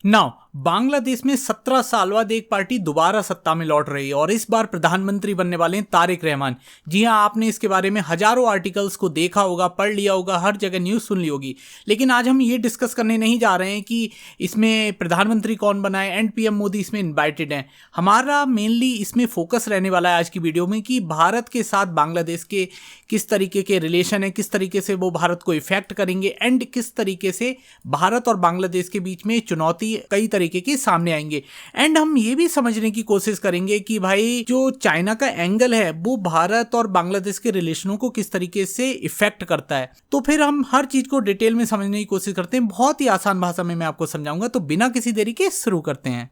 Now Bangladesh में 17 साल बाद एक पार्टी दोबारा सत्ता में लौट रही है और इस बार प्रधानमंत्री बनने वाले हैं तारिक रहमान। जी हां, आपने इसके बारे में हजारों आर्टिकल्स को देखा होगा, पढ़ लिया होगा, हर जगह न्यूज़ सुन ली होगी। लेकिन आज हम ये डिस्कस करने नहीं जा रहे हैं कि इसमें प्रधानमंत्री कौन बना है एंड पीएम मोदी इसमें इन्वाइटेड हैं। हमारा मेनली इसमें फोकस रहने वाला है आज की वीडियो में कि भारत के साथ बांग्लादेश के किस तरीके के रिलेशन है, किस तरीके से वो भारत को इफेक्ट करेंगे एंड किस तरीके से भारत और बांग्लादेश के बीच में चुनौती कई तरीके के सामने आएंगे। एंड हम ये भी समझने की कोशिश करेंगे कि भाई जो चाइना का एंगल है वो भारत और बांग्लादेश के रिलेशनों को किस तरीके से इफेक्ट करता है। तो फिर हम हर चीज को डिटेल में समझने की कोशिश करते हैं। बहुत ही आसान भाषा में मैं आपको समझाऊंगा, तो बिना किसी देरी के शुरू करते हैं।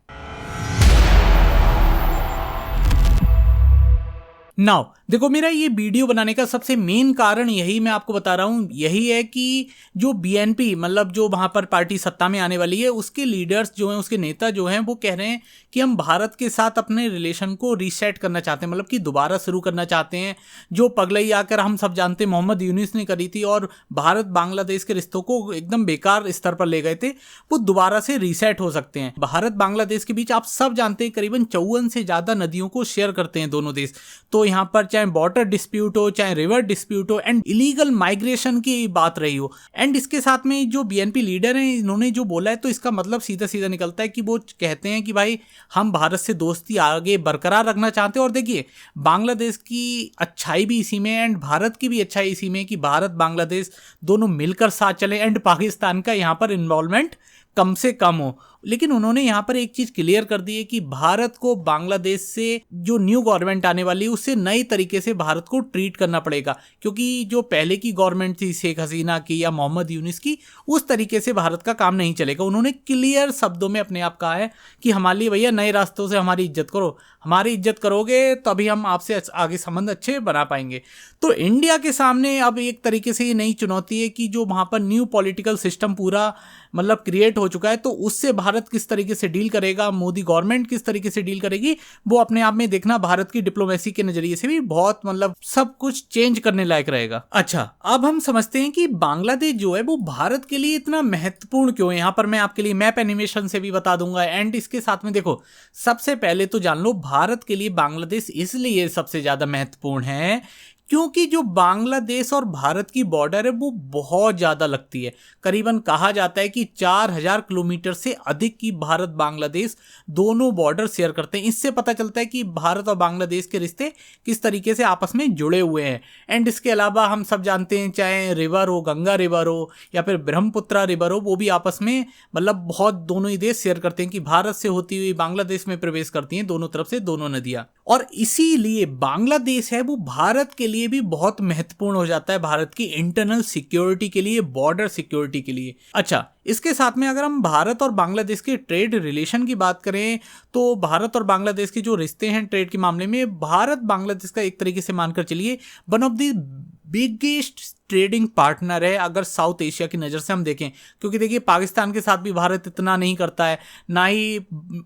नाउ देखो, मेरा ये वीडियो बनाने का सबसे मेन कारण यही मैं आपको बता रहा हूँ, यही है कि जो बीएनपी मतलब जो वहाँ पर पार्टी सत्ता में आने वाली है उसके लीडर्स जो हैं, उसके नेता जो हैं, वो कह रहे हैं कि हम भारत के साथ अपने रिलेशन को रीसेट करना चाहते हैं, मतलब कि दोबारा शुरू करना चाहते हैं। जो पगलई आकर हम सब जानते हैं मोहम्मद यूनुस ने करी थी और भारत बांग्लादेश के रिश्तों को एकदम बेकार स्तर पर ले गए थे, वो दोबारा से रीसेट हो सकते हैं। भारत बांग्लादेश के बीच आप सब जानते हैं करीबन 54 से ज़्यादा नदियों को शेयर करते हैं दोनों देश। तो यहाँ पर चाहे बॉर्डर डिस्प्यूट हो, चाहे रिवर डिस्प्यूट हो एंड इलीगल माइग्रेशन की बात रही हो, एंड इसके साथ में जो बीएनपी लीडर हैं इन्होंने जो बोला है, तो इसका मतलब सीधा सीधा निकलता है कि वो कहते हैं कि भाई हम भारत से दोस्ती आगे बरकरार रखना चाहते हैं। और देखिए, बांग्लादेश की अच्छाई भी इसी में एंड भारत की भी अच्छाई इसी में कि भारत बांग्लादेश दोनों मिलकर साथ चले एंड पाकिस्तान का यहाँ पर इन्वॉल्वमेंट कम से कम हो। लेकिन उन्होंने यहाँ पर एक चीज क्लियर कर दी है कि भारत को बांग्लादेश से जो न्यू गवर्नमेंट आने वाली है उससे नई तरीके से भारत को ट्रीट करना पड़ेगा, क्योंकि जो पहले की गवर्नमेंट थी शेख हसीना की या मोहम्मद यूनुस की, उस तरीके से भारत का काम नहीं चलेगा। उन्होंने क्लियर शब्दों में अपने आप कहा है कि हमारे लिए भैया नए रास्तों से हमारी इज्जत करो, हमारी इज्जत करोगे तभी हम आपसे आगे संबंध अच्छे बना पाएंगे। तो इंडिया के सामने अब एक तरीके से ये नई चुनौती है कि जो वहाँ पर न्यू पॉलिटिकल सिस्टम पूरा मतलब क्रिएट हो चुका है, तो उससे भारत किस तरीके से डील करेगा, मोदी गवर्नमेंट किस तरीके से डील करेगी, वो अपने आप में देखना भारत की डिप्लोमेसी के नजरिए से भी बहुत मतलब सब कुछ चेंज करने लायक रहेगा। अच्छा, अब हम समझते हैं कि बांग्लादेश जो है वो भारत के लिए इतना महत्वपूर्ण क्यों है। यहाँ पर मैं आपके लिए मैप एनिमेशन से भी बता दूंगा एंड इसके साथ में देखो, सबसे पहले तो जान लो भारत के लिए बांग्लादेश इसलिए सबसे ज्यादा महत्वपूर्ण है क्योंकि जो बांग्लादेश और भारत की बॉर्डर है वो बहुत ज़्यादा लगती है। करीबन कहा जाता है कि 4000 किलोमीटर से अधिक की भारत बांग्लादेश दोनों बॉर्डर शेयर करते हैं। इससे पता चलता है कि भारत और बांग्लादेश के रिश्ते किस तरीके से आपस में जुड़े हुए हैं। एंड इसके अलावा हम सब जानते हैं, चाहे रिवर हो, गंगा रिवर हो या फिर ब्रह्मपुत्रा रिवर हो, वो भी आपस में मतलब बहुत दोनों ही देश शेयर करते हैं कि भारत से होती हुई बांग्लादेश में प्रवेश करती हैं दोनों तरफ से दोनों नदियाँ। और इसीलिए बांग्लादेश है वो भारत के लिए भी बहुत महत्वपूर्ण हो जाता है, भारत की इंटरनल सिक्योरिटी के लिए, बॉर्डर सिक्योरिटी के लिए। अच्छा, इसके साथ में अगर हम भारत और बांग्लादेश के ट्रेड रिलेशन की बात करें तो भारत और बांग्लादेश के जो रिश्ते हैं ट्रेड के मामले में, भारत बांग्लादेश का एक तरीके से मानकर चलिए one of the biggest trading partner है अगर साउथ एशिया की नज़र से हम देखें। क्योंकि देखिए, पाकिस्तान के साथ भी भारत इतना नहीं करता है, ना ही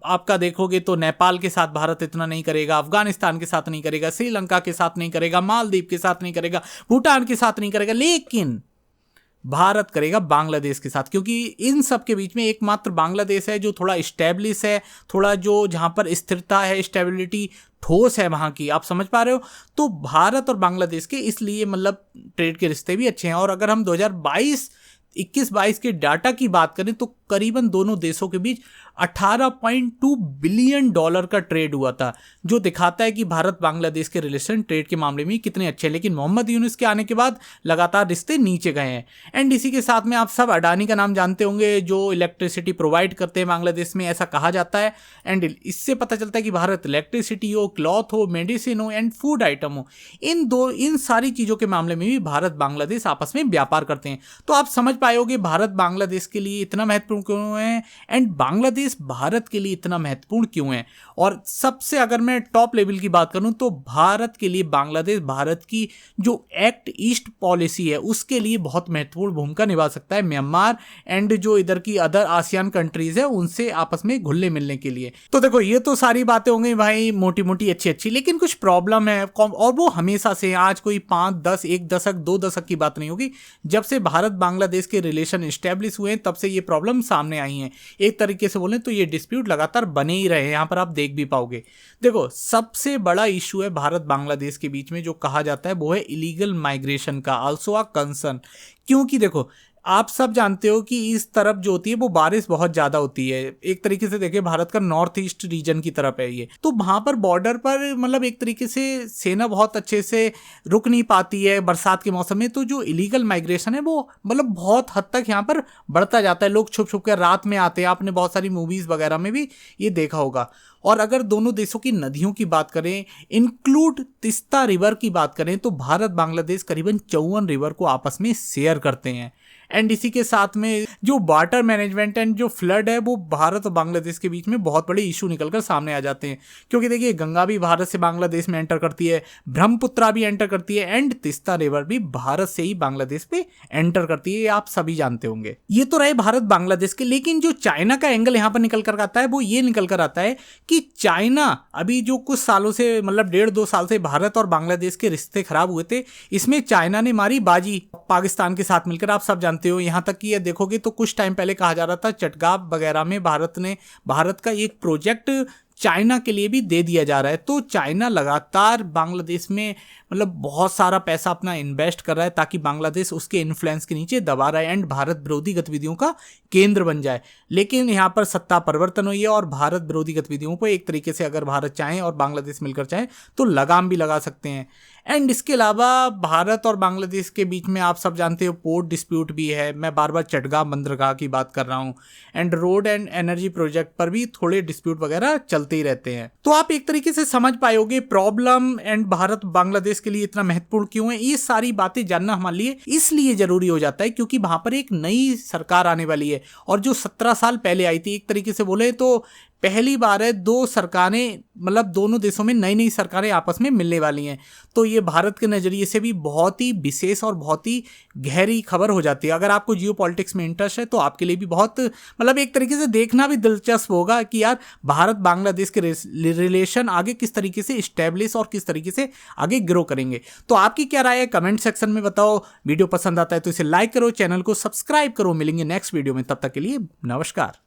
आपका देखोगे तो नेपाल के साथ भारत इतना नहीं करेगा, अफगानिस्तान के साथ नहीं करेगा, श्रीलंका के साथ नहीं करेगा, मालदीव के साथ नहीं करेगा, भूटान के साथ नहीं करेगा, लेकिन भारत करेगा बांग्लादेश के साथ। क्योंकि इन सब के बीच में एकमात्र बांग्लादेश है जो थोड़ा स्टेब्लिश है, थोड़ा जो जहाँ पर स्थिरता है, स्टेबिलिटी ठोस है वहाँ की, आप समझ पा रहे हो। तो भारत और बांग्लादेश के इसलिए मतलब ट्रेड के रिश्ते भी अच्छे हैं। और अगर हम 2021-22 के डाटा की बात करें तो करीबन दोनों देशों के बीच $18.2 बिलियन का ट्रेड हुआ था, जो दिखाता है कि भारत बांग्लादेश के रिलेशन ट्रेड के मामले में कितने अच्छे हैं। लेकिन मोहम्मद यूनुस के आने के बाद लगातार रिश्ते नीचे गए हैं। एंड इसी के साथ में आप सब अडानी का नाम जानते होंगे, जो इलेक्ट्रिसिटी प्रोवाइड करते हैं बांग्लादेश में, ऐसा कहा जाता है। एंड इससे पता चलता है कि भारत इलेक्ट्रिसिटी हो, क्लॉथ हो, मेडिसिन हो एंड फूड आइटम हो, इन सारी चीज़ों के मामले में भी भारत बांग्लादेश आपस में व्यापार करते हैं। तो आप समझ पाओगे भारत बांग्लादेश के लिए इतना महत्वपूर्ण क्यों है एंड बांग्लादेश भारत के लिए इतना महत्वपूर्ण क्यों है। और सबसे अगर मैं टॉप लेवल की बात करूं तो भारत के लिए बांग्लादेश भारत की जो एक्ट ईस्ट पॉलिसी है उसके लिए बहुत महत्वपूर्ण भूमिका निभा सकता है म्यांमार एंड जो इधर की अदर आसियान कंट्रीज है उनसे आपस में घुलने मिलने के लिए। तो देखो, ये तो सारी बातें होंगी भाई मोटी मोटी अच्छी अच्छी, लेकिन कुछ प्रॉब्लम है और वो हमेशा से, आज कोई 5, 10, 1 दशक 2 दशक की बात नहीं होगी। जब से भारत बांग्लादेश के रिलेशन स्टैब्लिश हुए तब से ये प्रॉब्लम सामने आई हैं। एक तरीके से बोलें तो ये डिस्प्यूट लगातार बने ही रहे हैं, यहाँ पर आप देख भी पाओगे। देखो सबसे बड़ा इशू है भारत बांग्लादेश के बीच में जो कहा जाता है वो है इलीगल माइग्रेशन का, आल्सो अ कंसर्न। क्योंकि देखो आप सब जानते हो कि इस तरफ जो होती है वो बारिश बहुत ज़्यादा होती है। एक तरीके से देखें भारत का नॉर्थ ईस्ट रीजन की तरफ है ये, तो वहाँ पर बॉर्डर पर मतलब एक तरीके से सेना बहुत अच्छे से रुक नहीं पाती है बरसात के मौसम में। तो जो इलीगल माइग्रेशन है वो मतलब बहुत हद तक यहाँ पर बढ़ता जाता है। लोग छुप छुप कर रात में आते हैं, आपने बहुत सारी मूवीज़ वगैरह में भी ये देखा होगा। और अगर दोनों देशों की नदियों की बात करें, इंक्लूड तिस्ता रिवर की बात करें, तो भारत बांग्लादेश करीबन 54 रिवर को आपस में शेयर करते हैं। एंड इसी के साथ में जो वाटर मैनेजमेंट एंड जो फ्लड है वो भारत और बांग्लादेश के बीच में बहुत बड़े इशू निकलकर सामने आ जाते हैं। क्योंकि देखिए गंगा भी भारत से बांग्लादेश में एंटर करती है, ब्रह्मपुत्रा भी एंटर करती है एंड तिस्ता रिवर भी भारत से ही बांग्लादेश पे एंटर करती है, ये आप सभी जानते होंगे। ये तो रहे भारत बांग्लादेश के, लेकिन जो चाइना का एंगल यहाँ पर निकल कर आता है वो ये निकल कर आता है कि चाइना अभी जो कुछ सालों से मतलब 1.5-2 साल से भारत और बांग्लादेश के रिश्ते खराब हुए थे, इसमें चाइना ने मारी बाजी पाकिस्तान के साथ मिलकर। आप सब जानते हो, यहाँ तक कि ये देखोगे तो कुछ टाइम पहले कहा जा रहा था चटगांव वगैरह में भारत का एक प्रोजेक्ट चाइना के लिए भी दे दिया जा रहा है। तो चाइना लगातार बांग्लादेश में मतलब बहुत सारा पैसा अपना इन्वेस्ट कर रहा है ताकि बांग्लादेश उसके इन्फ्लुएंस के नीचे दबा रहा है एंड भारत विरोधी गतिविधियों का केंद्र बन जाए। लेकिन यहाँ पर सत्ता परिवर्तन हुई है और भारत विरोधी गतिविधियों को एक तरीके से अगर भारत चाहे और बांग्लादेश मिलकर चाहे तो लगाम भी लगा सकते हैं। एंड इसके अलावा भारत और बांग्लादेश के बीच में आप सब जानते हो पोर्ट डिस्प्यूट भी है। मैं बार बार चटगांव बंदरगाह की बात कर रहा हूँ and road and energy project पर भी थोड़े डिस्प्यूट वगैरह चलते ही रहते हैं। तो आप एक तरीके से समझ पाओगे प्रॉब्लम एंड भारत बांग्लादेश के लिए इतना महत्वपूर्ण क्यों है। ये सारी बातें जानना हमारे लिए इसलिए जरूरी हो जाता है क्योंकि वहां पर एक नई सरकार आने वाली है और जो 17 साल पहले आई थी, एक तरीके से बोले तो पहली बार है दो सरकारें मतलब दोनों देशों में नई नई सरकारें आपस में मिलने वाली हैं। तो ये भारत के नज़रिए से भी बहुत ही विशेष और बहुत ही गहरी खबर हो जाती है। अगर आपको जियो पॉलिटिक्स में इंटरेस्ट है तो आपके लिए भी बहुत मतलब एक तरीके से देखना भी दिलचस्प होगा कि यार भारत बांग्लादेश के रिलेशन आगे किस तरीके से इस्टेब्लिश और किस तरीके से आगे ग्रो करेंगे। तो आपकी क्या राय है कमेंट सेक्शन में बताओ। वीडियो पसंद आता है तो इसे लाइक करो, चैनल को सब्सक्राइब करो। मिलेंगे नेक्स्ट वीडियो में, तब तक के लिए नमस्कार।